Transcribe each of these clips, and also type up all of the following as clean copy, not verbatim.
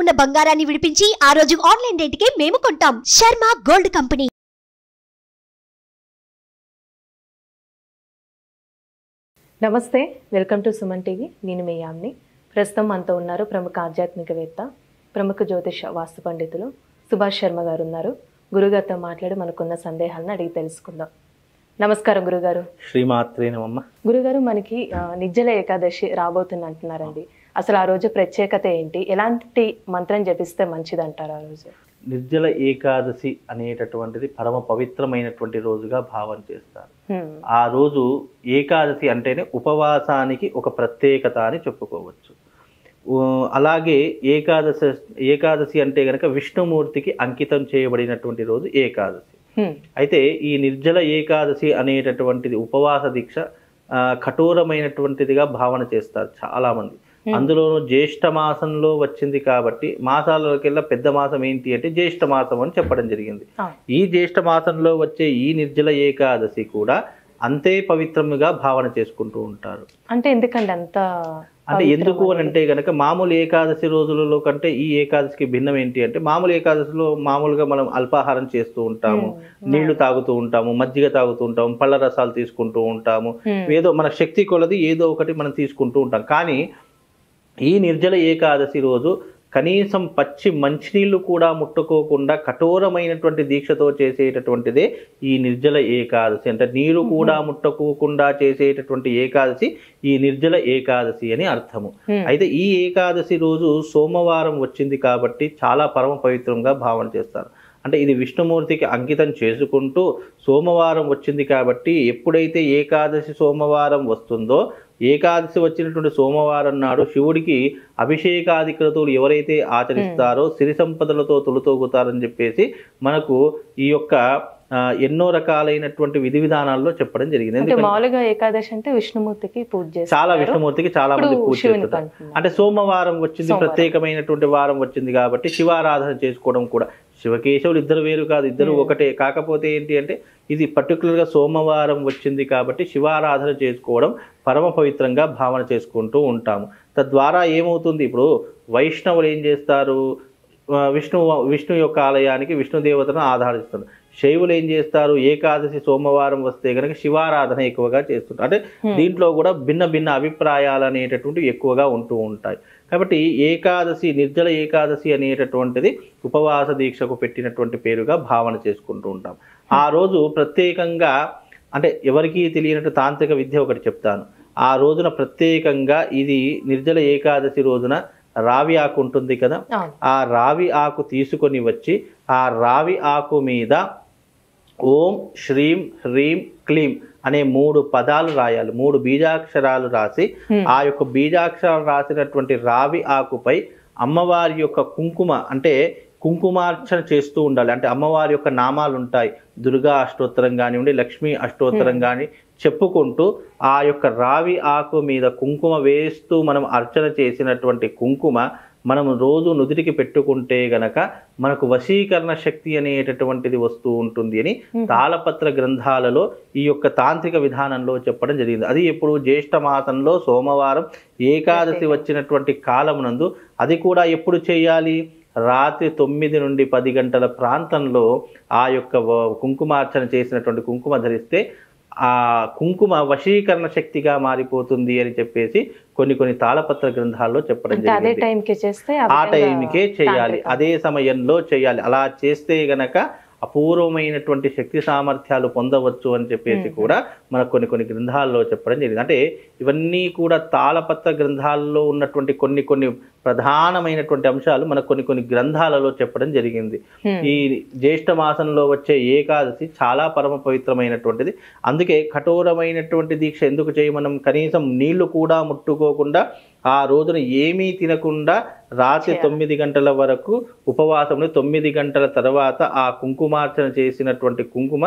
ఉన్న బంగారాన్ని విడిపించి ఆ రోజు ఆన్లైన్ రేటుకే మేము కొంటాం. Sharma gold company. నమస్తే, వెల్కమ్ టు సుమన్ టీవీ. నేను మీ యామ్ని. ప్రస్తుతం మనతో ఉన్నారు ప్రముఖ ఆధ్యాత్మికవేత్త, ప్రముఖ జ్యోతిష వాస్తు పండితులు సుభాష్ శర్మ గారు ఉన్నారు. గురుగారితో మాట్లాడి మనకున్న సందేహాలను అడిగి తెలుసుకుందాం. నమస్కారం గురుగారు. శ్రీమాత్రే నమః. గురుగారు, మనకి నిర్జల ఏకాదశి రాబోతుంది అంటున్నారండి. అసలు ఆ రోజు ప్రత్యేకత ఏంటి? ఎలాంటి మంత్రం జపిస్తే మంచిది అంటారు ఆ రోజు? నిర్జల ఏకాదశి అనేటటువంటిది పరమ పవిత్రమైనటువంటి రోజుగా భావన చేస్తారు. ఆ రోజు ఏకాదశి అంటేనే ఉపవాసానికి ఒక ప్రత్యేకత అని చెప్పుకోవచ్చు. అలాగే ఏకాదశి అంటే గనక విష్ణుమూర్తికి అంకితం చేయబడినటువంటి రోజు ఏకాదశి. అయితే ఈ నిర్జల ఏకాదశి అనేటటువంటిది ఉపవాస దీక్ష కఠోరమైనటువంటిదిగా భావన చేస్తారు చాలా మంది. అందులోనూ జ్యేష్ఠ మాసంలో వచ్చింది కాబట్టి మాసాలకెల్లా పెద్ద మాసం ఏంటి అంటే జ్యేష్ఠ మాసం అని చెప్పడం జరిగింది. ఈ జ్యేష్ఠ మాసంలో వచ్చే ఈ నిర్జల ఏకాదశి కూడా అంతే పవిత్రముగా భావన చేసుకుంటూ ఉంటారు. అంటే ఎందుకండి అంత? అంటే ఎందుకు అని అంటే గనక మామూలు ఏకాదశి రోజులలో కంటే ఈ ఏకాదశికి భిన్నం ఏంటి అంటే, మామూలు ఏకాదశిలో మామూలుగా మనం అల్పాహారం చేస్తూ ఉంటాము, నీళ్లు తాగుతూ ఉంటాము, మజ్జిగ తాగుతూ ఉంటాము, పళ్ళ రసాలు తీసుకుంటూ ఉంటాము, ఏదో మన శక్తి కొలది ఏదో ఒకటి మనం తీసుకుంటూ ఉంటాం. కానీ ఈ నిర్జల ఏకాదశి రోజు కనీసం పచ్చి మంచినీళ్ళు కూడా ముట్టుకోకుండా కఠోరమైనటువంటి దీక్షతో చేసేటటువంటిదే ఈ నిర్జల ఏకాదశి. అంటే నీరు కూడా ముట్టుకోకుండా చేసేటటువంటి ఏకాదశి ఈ నిర్జల ఏకాదశి అని అర్థము. అయితే ఈ ఏకాదశి రోజు సోమవారం వచ్చింది కాబట్టి చాలా పరమ పవిత్రంగా భావన చేస్తారు. అంటే ఇది విష్ణుమూర్తికి అంకితం చేసుకుంటూ సోమవారం వచ్చింది కాబట్టి ఎప్పుడైతే ఏకాదశి సోమవారం వస్తుందో, ఏకాదశి వచ్చినటువంటి సోమవారం నాడు శివుడికి అభిషేకాది క్రతువులు ఎవరైతే ఆచరిస్తారో సిరి సంపదలతో తొలుతూగుతారని చెప్పేసి మనకు ఈ యొక్క ఎన్నో రకాలైనటువంటి విధి విధానాల్లో చెప్పడం జరిగింది. మామూలుగా ఏకాదశి అంటే విష్ణుమూర్తికి పూజ చేస్తారు, చాలా విష్ణుమూర్తికి చాలా మంది పూజ చేస్తారు. అంటే సోమవారం వచ్చింది, ప్రత్యేకమైనటువంటి వారం వచ్చింది కాబట్టి శివారాధన చేసుకోవడం కూడా. శివకేశవులు ఇద్దరు వేరు కాదు, ఇద్దరు ఒకటే. కాకపోతే ఏంటి అంటే ఇది పర్టికులర్గా సోమవారం వచ్చింది కాబట్టి శివారాధన చేసుకోవడం పరమ పవిత్రంగా భావన చేసుకుంటూ ఉంటాము. తద్వారా ఏమవుతుంది, ఇప్పుడు వైష్ణవులు ఏం చేస్తారు, విష్ణు యొక్క ఆలయానికి విష్ణు దేవతను ఆరాధిస్తారు. శైవులు ఏం చేస్తారు, ఏకాదశి సోమవారం వస్తే కనుక శివారాధన ఎక్కువగా చేస్తుంటారు. అంటే దీంట్లో కూడా భిన్న భిన్న అభిప్రాయాలు అనేటటువంటివి ఎక్కువగా ఉంటూ ఉంటాయి. కాబట్టి ఏకాదశి, నిర్జల ఏకాదశి అనేటటువంటిది ఉపవాస దీక్షకు పెట్టినటువంటి పేరుగా భావన చేసుకుంటూ ఉంటాం. ఆ రోజు ప్రత్యేకంగా, అంటే ఎవరికీ తెలియనట్టు తాంత్రిక విద్య ఒకటి చెప్తాను. ఆ రోజున ప్రత్యేకంగా ఇది నిర్జల ఏకాదశి రోజున రావి ఆకు ఉంటుంది కదా, ఆ రావి ఆకు తీసుకొని వచ్చి ఆ రావి ఆకు మీద ఓం శ్రీం హ్రీం క్లీం అనే 3 పదాలు రాయాలి. 3 బీజాక్షరాలు రాసి ఆ యొక్క బీజాక్షరాలు రాసినటువంటి రావి ఆకుపై అమ్మవారి యొక్క కుంకుమ, అంటే కుంకుమార్చన చేస్తూ ఉండాలి. అంటే అమ్మవారి యొక్క నామాలు ఉంటాయి, దుర్గా అష్టోత్తరం కానివ్వండి, లక్ష్మీ అష్టోత్తరం కానీ చెప్పుకుంటూ ఆ యొక్క రావి ఆకు మీద కుంకుమ వేస్తూ మనం అర్చన చేసినటువంటి కుంకుమ మనం రోజు నుదిటికి పెట్టుకుంటే గనక మనకు వశీకరణ శక్తి అనేటటువంటిది వస్తూ ఉంటుంది అని తాళపత్ర గ్రంథాలలో ఈ యొక్క తాంత్రిక విధానంలో చెప్పడం జరిగింది. అది ఎప్పుడు జ్యేష్ఠ మాసంలో సోమవారం ఏకాదశి వచ్చినటువంటి కాలమునందు. అది కూడా ఎప్పుడు చేయాలి, రాత్రి 9 నుండి 10 గంటల ప్రాంతంలో ఆ యొక్క కుంకుమార్చన చేసినటువంటి కుంకుమ ధరిస్తే ఆ కుంకుమ వశీకరణ శక్తిగా మారిపోతుంది అని చెప్పేసి కొన్ని తాళపత్ర గ్రంథాల్లో చెప్పడం జరిగింది. ఆ టైంకే చేయాలి, అదే సమయంలో చేయాలి. అలా చేస్తే గనక అపూర్వమైనటువంటి శక్తి సామర్థ్యాలు పొందవచ్చు అని చెప్పేసి కూడా మనకు కొన్ని గ్రంథాల్లో చెప్పడం జరిగింది. అంటే ఇవన్నీ కూడా తాళపత్ర గ్రంథాల్లో ఉన్నటువంటి కొన్ని ప్రధానమైనటువంటి అంశాలు మనకు కొన్ని గ్రంథాలలో చెప్పడం జరిగింది. ఈ జ్యేష్ఠ మాసంలో వచ్చే ఏకాదశి చాలా పరమ పవిత్రమైనటువంటిది. అందుకే కఠోరమైనటువంటి దీక్ష ఎందుకు చేయమనం, కనీసం నీళ్లు కూడా ముట్టుకోకుండా ఆ రోజున ఏమీ తినకుండా రాత్రి 9 గంటల వరకు ఉపవాసంలో 9 గంటల తర్వాత ఆ కుంకుమార్చన చేసినటువంటి కుంకుమ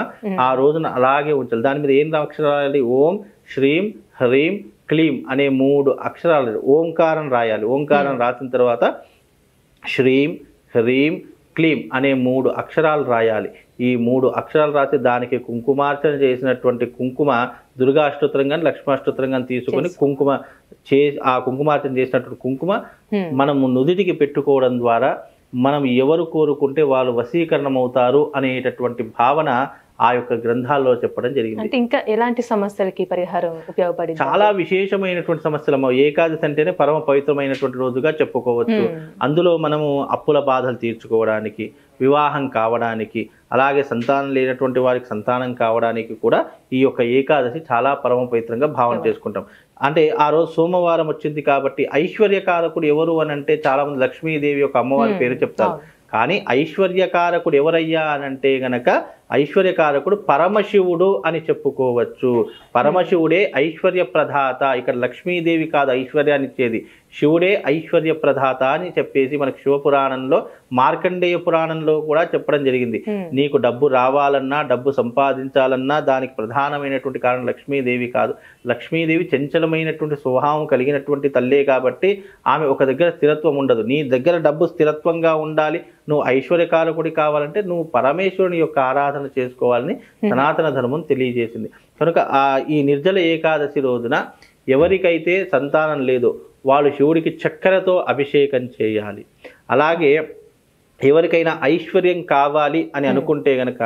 ఆ రోజున అలాగే ఉంచాలి. దాని మీద ఏం అక్షరాలు, ఓం శ్రీం హ్రీం క్లీం అనే 3 అక్షరాలు ఓంకారం రాయాలి. ఓంకారం రాసిన తర్వాత శ్రీం హ్రీం క్లీం అనే 3 అక్షరాలు రాయాలి. ఈ 3 అక్షరాలు రాసి దానికి కుంకుమార్చన చేసినటువంటి కుంకుమ దుర్గాష్టోత్తరం కానీ లక్ష్మాష్టోత్తరం కానీ తీసుకొని ఆ కుంకుమార్చన చేసినటువంటి కుంకుమ మనము నుదిటికి పెట్టుకోవడం ద్వారా మనం ఎవరు కోరుకుంటే వాళ్ళు వశీకరణం అవుతారు అనేటటువంటి భావన ఆ యొక్క గ్రంథాల్లో చెప్పడం జరిగింది. అంటే ఇంకా ఎలాంటి సమస్యలకి పరిహారం ఉపయోగపడింది? చాలా విశేషమైనటువంటి సమస్యలు. ఏకాదశి అంటేనే పరమ పవిత్రమైనటువంటి రోజుగా చెప్పుకోవచ్చు. అందులో మనము అప్పుల బాధలు తీర్చుకోవడానికి, వివాహం కావడానికి, అలాగే సంతానం లేనటువంటి వారికి సంతానం కావడానికి కూడా ఈ యొక్క ఏకాదశి చాలా పరమ పవిత్రంగా భావన చేసుకుంటాం. అంటే ఆ రోజు సోమవారం వచ్చింది కాబట్టి ఐశ్వర్యకారకుడు ఎవరు అని అంటే చాలా మంది లక్ష్మీదేవి యొక్క అమ్మవారి పేరు చెప్తారు. కానీ ఐశ్వర్యకారకుడు ఎవరయ్యా అని అంటే గనక ఐశ్వర్యకారకుడు పరమశివుడు అని చెప్పుకోవచ్చు. పరమశివుడే ఐశ్వర్య ప్రదాత. ఇక్కడ లక్ష్మీదేవి కాదు ఐశ్వర్యాన్ని ఇచ్చేది, శివుడే ఐశ్వర్య ప్రదాత అని చెప్పేసి మనకు శివపురాణంలో మార్కండేయ పురాణంలో కూడా చెప్పడం జరిగింది. నీకు డబ్బు రావాలన్నా, డబ్బు సంపాదించాలన్నా దానికి ప్రధానమైనటువంటి కారణం లక్ష్మీదేవి కాదు. లక్ష్మీదేవి చంచలమైనటువంటి స్వభావం కలిగినటువంటి తల్లే కాబట్టి ఆమె ఒక దగ్గర స్థిరత్వం ఉండదు. నీ దగ్గర డబ్బు స్థిరత్వంగా ఉండాలి, నువ్వు ఐశ్వర్యకారకుడి కావాలంటే నువ్వు పరమేశ్వరుని యొక్క ఆరాధన చేసుకోవాలని సనాతన ధర్మం తెలియజేసింది. కనుక ఈ నిర్జల ఏకాదశి రోజున ఎవరికైతే సంతానం లేదో వాళ్ళు శివుడికి చక్కెరతో అభిషేకం చేయాలి. అలాగే ఎవరికైనా ఐశ్వర్యం కావాలి అని అనుకుంటే గనక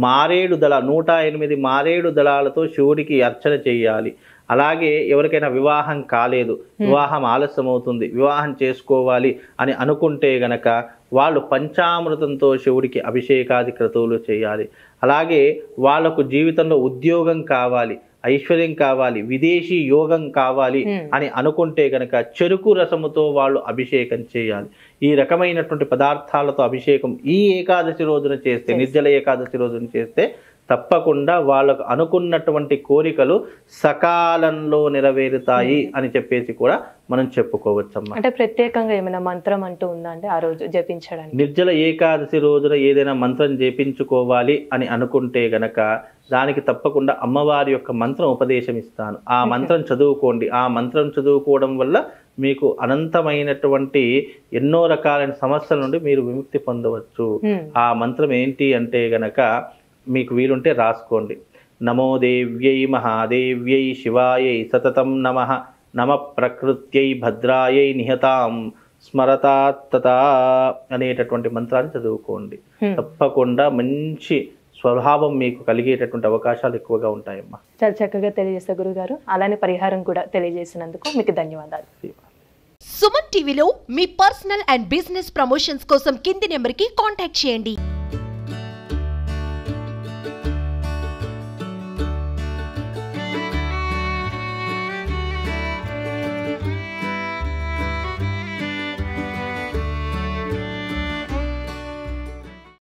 108 మారేడు దళాలతో శివుడికి అర్చన చేయాలి. అలాగే ఎవరికైనా వివాహం కాలేదు, వివాహం ఆలస్యం అవుతుంది, వివాహం చేసుకోవాలి అని అనుకుంటే గనక వాళ్ళు పంచామృతంతో శివుడికి అభిషేకాది క్రతువులు చేయాలి. అలాగే వాళ్లకు జీవితంలో ఉద్యోగం కావాలి, ఐశ్వర్యం కావాలి, విదేశీ యోగం కావాలి అని అనుకుంటే గనక చెరుకు రసముతో వాళ్ళు అభిషేకం చేయాలి. ఈ రకమైనటువంటి పదార్థాలతో అభిషేకం ఈ ఏకాదశి రోజున చేస్తే, నిర్జల ఏకాదశి రోజున చేస్తే తప్పకుండా వాళ్ళకు అనుకున్నటువంటి కోరికలు సకాలంలో నెరవేరుతాయి అని చెప్పేసి కూడా మనం చెప్పుకోవచ్చమ్మా. అంటే ప్రత్యేకంగా ఏమైనా మంత్రం అంటూ ఉందా అంటే ఆ రోజు జపించడానికి? నిర్జల ఏకాదశి రోజున ఏదైనా మంత్రం జపించుకోవాలి అని అనుకుంటే గనక దానికి తప్పకుండా అమ్మవారి యొక్క మంత్రం ఉపదేశం ఇస్తాను. ఆ మంత్రం చదువుకోండి. ఆ మంత్రం చదువుకోవడం వల్ల మీకు అనంతమైనటువంటి ఎన్నో రకాలైన సమస్యల నుండి మీరు విముక్తి పొందవచ్చు. ఆ మంత్రం ఏంటి అంటే గనక మీకు వీలుంటే రాసుకోండి. నమో దేవ్యై మహాదేవ్యై శివాయై సతతం నమః, నమ ప్రకృత్యై భద్రాయై నిహతాం స్మరతాత్తతా అనేటటువంటి మంత్రాన్ని చదువుకోండి. తప్పకుండా మంచి స్వభావం మీకు కలిగేటటువంటి అవకాశాలు ఎక్కువగా ఉంటాయమ్మా. చాలా చక్కగా తెలియజేస్తారు గురుగారు. అలానే పరిహారం కూడా తెలియజేసినందుకు మీకు ధన్యవాదాలు. సుమన్ టీవీలో మీ పర్సనల్ అండ్ బిజినెస్ ప్రమోషన్స్ కోసం కింది నెంబర్కి కాంటాక్ట్ చేయండి.